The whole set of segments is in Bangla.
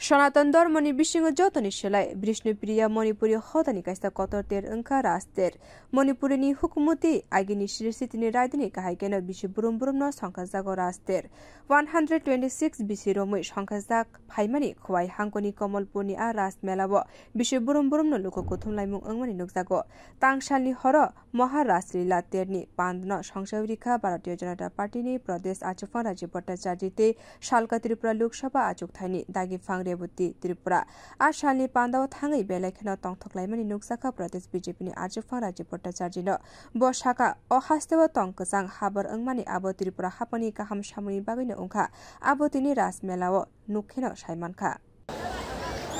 सनातन धर्मनि बिसिङाव जतनि सोलाय विष्णुप्रिया मणिपुरी हदानि कायसा कतरतेर ओंखा राजतेर मणिपुरनि हुकुमति आगिनि सिरिसितिनि रायदिनि काहायकेनो बिसि बुरुम बुरुमनो संखाजागो राजतेर 126 बिसि रोमै संखाजाग फाइमानि खवाइ हांकनि कमलपुरनि आ राजमेलाबो बिसि बुरुम बुरुमनो लुखुखु थुमलाइमुं ओंमानि नुकजागो तांसालनि हर महाराजलीला तेरनि पान्दन संसौरिखा भारतीय जनता पार्टीनि प्रदेश आचुफां राज्य भट्टाचार्यते सालका त्रिपुरा लोकसभा आचुक थाइनि दागिफां रेवती त्रिपुरा आसालनि पान्दाव थाङै बेलायखेनो तंथक्लाइमानि नुकसाखा प्रदेश बीजेपीनि आचुफां राज्य भट्टाचार्यनो बसाका अहास्तेव तंकजां हाबर ओंमानि आबो त्रिपुरा हापनि गाहाम सामुनि बागैनो ओंखा आबोतिनि राजमेलाव नुखेनो साइमानखा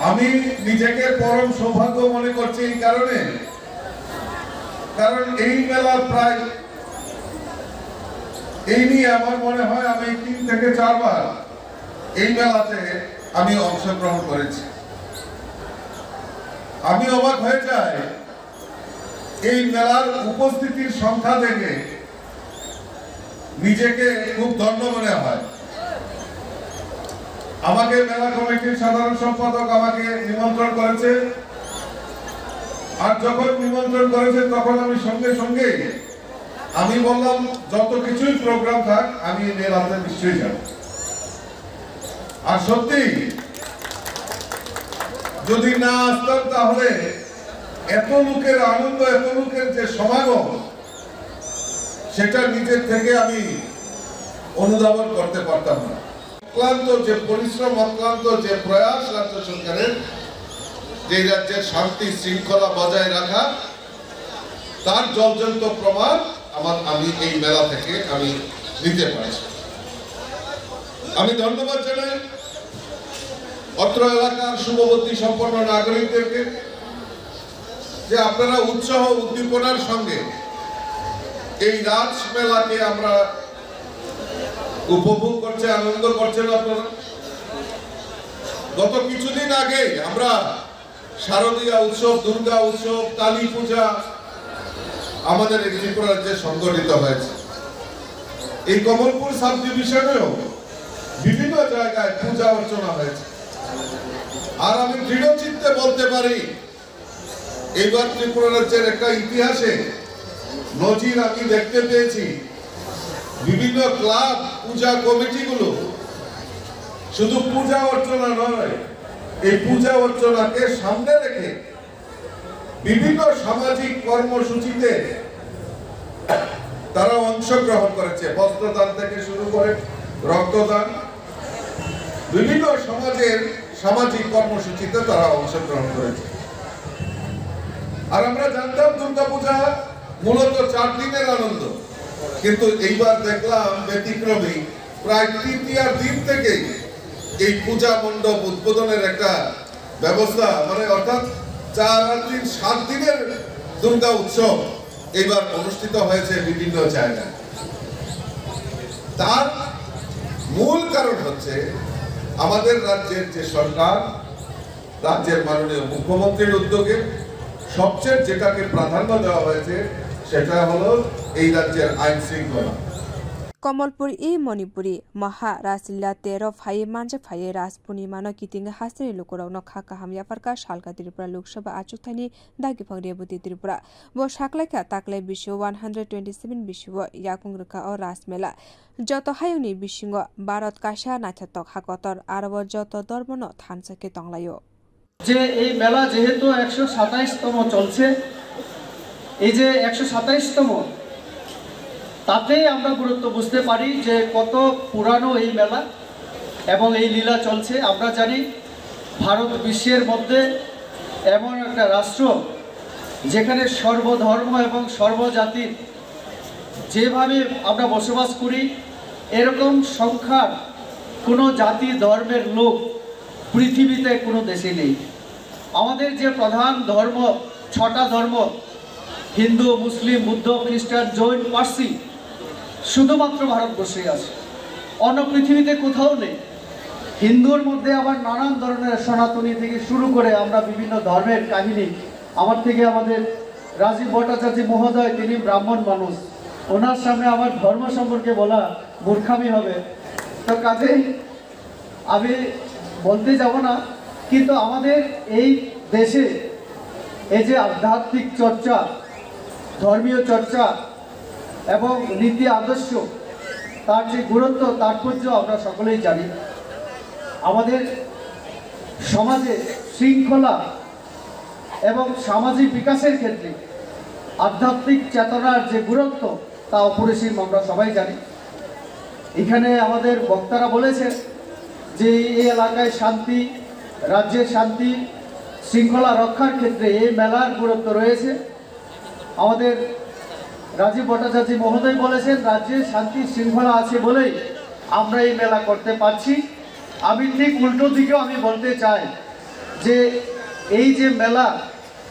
আমি নিজেকে পরম সৌভাগ্য মনে করছি এই কারণে কারণ এই মেলা প্রায় এই নিয়ে আমার মনে হয় আমি 3 থেকে 4 বার এই মেলাতে আমি অংশগ্রহণ করেছি আমি অবাক হয়ে যাই এই মেলার উপস্থিতির সংখ্যা দেখে নিজেকে খুব ধন্য মনে হয় আমাকে মেলা কমিটির সাধারণ সম্পাদক আমাকে নিমন্ত্রণ করেছে আর যখন নিমন্ত্রণ করেছে তখন আমি সঙ্গে সঙ্গে আমি বললাম যত কিছুই প্রোগ্রাম থাক আমি এই মেলাতে নিশ্চয়ই যাব আর সত্যি যদি না আসতাম তাহলে এত লোকের আনন্দ এত লোকের যে সমাগম সেটা নিজের থেকে আমি অনুধাবন করতে পারতাম না অক্লান্ত যে পরিশ্রম অক্লান্ত যে প্রয়াস রাজ্য সরকারের যে রাজ্যের শান্তি শৃঙ্খলা বজায় রাখা তার জলজন্ত প্রমাণ আমি এই মেলা থেকে আমি নিতে পারছি আমি ধন্যবাদ জানাই অত্র এলাকার শুভবুদ্ধি সম্পন্ন নাগরিকদেরকে যে আপনারা উৎসাহ উদ্দীপনার সঙ্গে এই রাজ মেলাকে আমরা উপভোগ করছে আনন্দ করছেন আপনারা গত কিছুদিন আগে আমরা শারদীয়া উৎসব দুর্গা উৎসব কালী পূজা আমাদের এই ত্রিপুরা রাজ্যে সংগঠিত হয়েছে এই কমলপুর সাব ডিভিশনেও বিভিন্ন জায়গায় পূজা অর্চনা হয়েছে আর আমি দৃঢ় চিত্তে বলতে পারি এইবার ত্রিপুরা রাজ্যের একটা ইতিহাসে নজির আমি দেখতে পেয়েছি বিভিন্ন ক্লাব পূজা কমিটিগুলো শুধু পূজা অর্চনা নয় এই পূজা অর্চনাকে সামনে রেখে বিভিন্ন সামাজিক কর্মসূচিতে তারা অংশগ্রহণ করেছে বস্ত্রদান থেকে শুরু করে রক্তদান বিভিন্ন সামাজিক কর্মসূচিতে তারা অংশগ্রহণ করেছে আর আমরা জানতাম দুর্গাপূজা মূলত 4 দিনের আনন্দ কিন্তু এইবার দেখলাম ব্যতিক্রমী প্রায় তৃতীয়ার দিন থেকে এই পূজা মণ্ডপ উদ্বোধনের একটা ব্যবস্থা মানে অর্থাৎ 7 দিনের দুর্গা উৎসব এইবার অনুষ্ঠিত হয়েছে বিভিন্ন জায়গায় তার মূল কারণ হচ্ছে আমাদের রাজ্যের যে সরকার রাজ্যের মাননীয় মুখ্যমন্ত্রীর উদ্যোগে সবচেয়ে যেটাকে প্রাধান্য দেওয়া হয়েছে সেটা হলো এই রাজ্যের আইন শৃঙ্খলা कमलपुर ई मणिपुरी महाराजलीला 13 फाये मानजे फाये राज पूर्णिमा कितिंग हास्तेनि लुकुराव खा काहाम याफारका सालका त्रिपुरा लोकसभा आचुकथाइनि दागिफां रेवती त्रिपुरा बो साकलाइका ताकलाइ बिसिव 127 बिसिव याकुं रुखा ओ राजमेला जत हायुनि बिसिंग भारत काशा नाथातक हाकतर आरब जत धर्मन थानसके तंगलायो যে এই মেলা যেহেতু 127তম চলছে এই যে 127তম তাতেই আমরা গুরুত্ব বুঝতে পারি যে কত পুরানো এই মেলা এবং এই লীলা চলছে আমরা জানি ভারত বিশ্বের মধ্যে এমন একটা রাষ্ট্র যেখানে সর্বধর্ম এবং সর্বজাতির যেভাবে আমরা বসবাস করি এরকম সংখ্যার কোনো জাতি ধর্মের লোক পৃথিবীতে কোনো দেশে নেই আমাদের যে প্রধান ধর্ম 6টা ধর্ম হিন্দু মুসলিম বুদ্ধ খ্রিস্টান জৈন পার্সি শুধুমাত্র ভারতবর্ষে আছে অন্য পৃথিবীতে কোথাও নেই হিন্দুর মধ্যে আবার নানান ধরনের সনাতনী থেকে শুরু করে আমরা বিভিন্ন ধর্মের কাহিনী আমাদের রাজীব ভট্টাচার্য মহোদয় তিনি ব্রাহ্মণ মানুষ ওনার সামনে আমার ধর্ম সম্পর্কে বলা মূর্খামি হবে তো কাজেই আমি বলতে যাব না, কিন্তু আমাদের এই দেশে এই যে আধ্যাত্মিক চর্চা, ধর্মীয় চর্চা এবং নীতি আদর্শ, তার যে গুরুত্ব তাৎপর্য আমরা সকলেই জানি। আমাদের সমাজে শৃঙ্খলা এবং সামাজিক বিকাশের ক্ষেত্রে আধ্যাত্মিক চেতনার যে গুরুত্ব তা অপরিসীম আমরা সবাই জানি। এখানে আমাদের বক্তারা বলেছেন যে এই এলাকায় শান্তি, রাজ্যের শান্তি শৃঙ্খলা রক্ষার ক্ষেত্রে এই মেলার গুরুত্ব রয়েছে। আমাদের রাজীব ভট্টাচার্য মহোদয় বলেছেন রাজ্যে শান্তি শৃঙ্খলা আছে বলেই আমরা এই মেলা করতে পারছি। আমি ঠিক উল্টো দিকেও আমি বলতে চাই যে এই যে মেলা,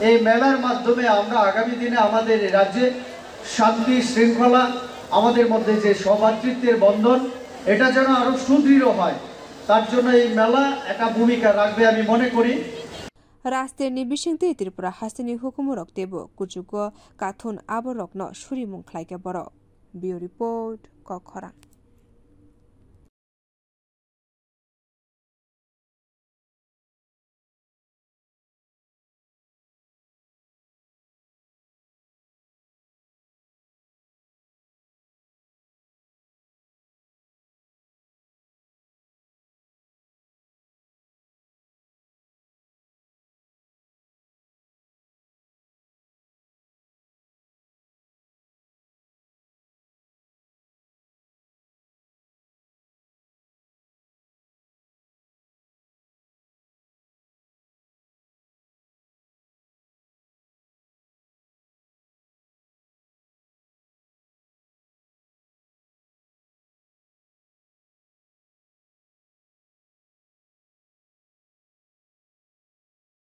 এই মেলার মাধ্যমে আমরা আগামী দিনে আমাদের রাজ্যে শান্তি শৃঙ্খলা, আমাদের মধ্যে যে সহভাতৃত্বের বন্ধন, এটা যেন আরো সুদৃঢ় হয়, তার জন্য এই মেলা একটা ভূমিকা রাখবে আমি মনে করি। রাষ্ট্রের নিবিসিংতে ত্রিপুরা হাসিনি হুকুমরক দেব কুচুগ কাথুন আবরকন সুরিমুং খ্লাইকে বড়। বিও রিপোর্ট কখরা।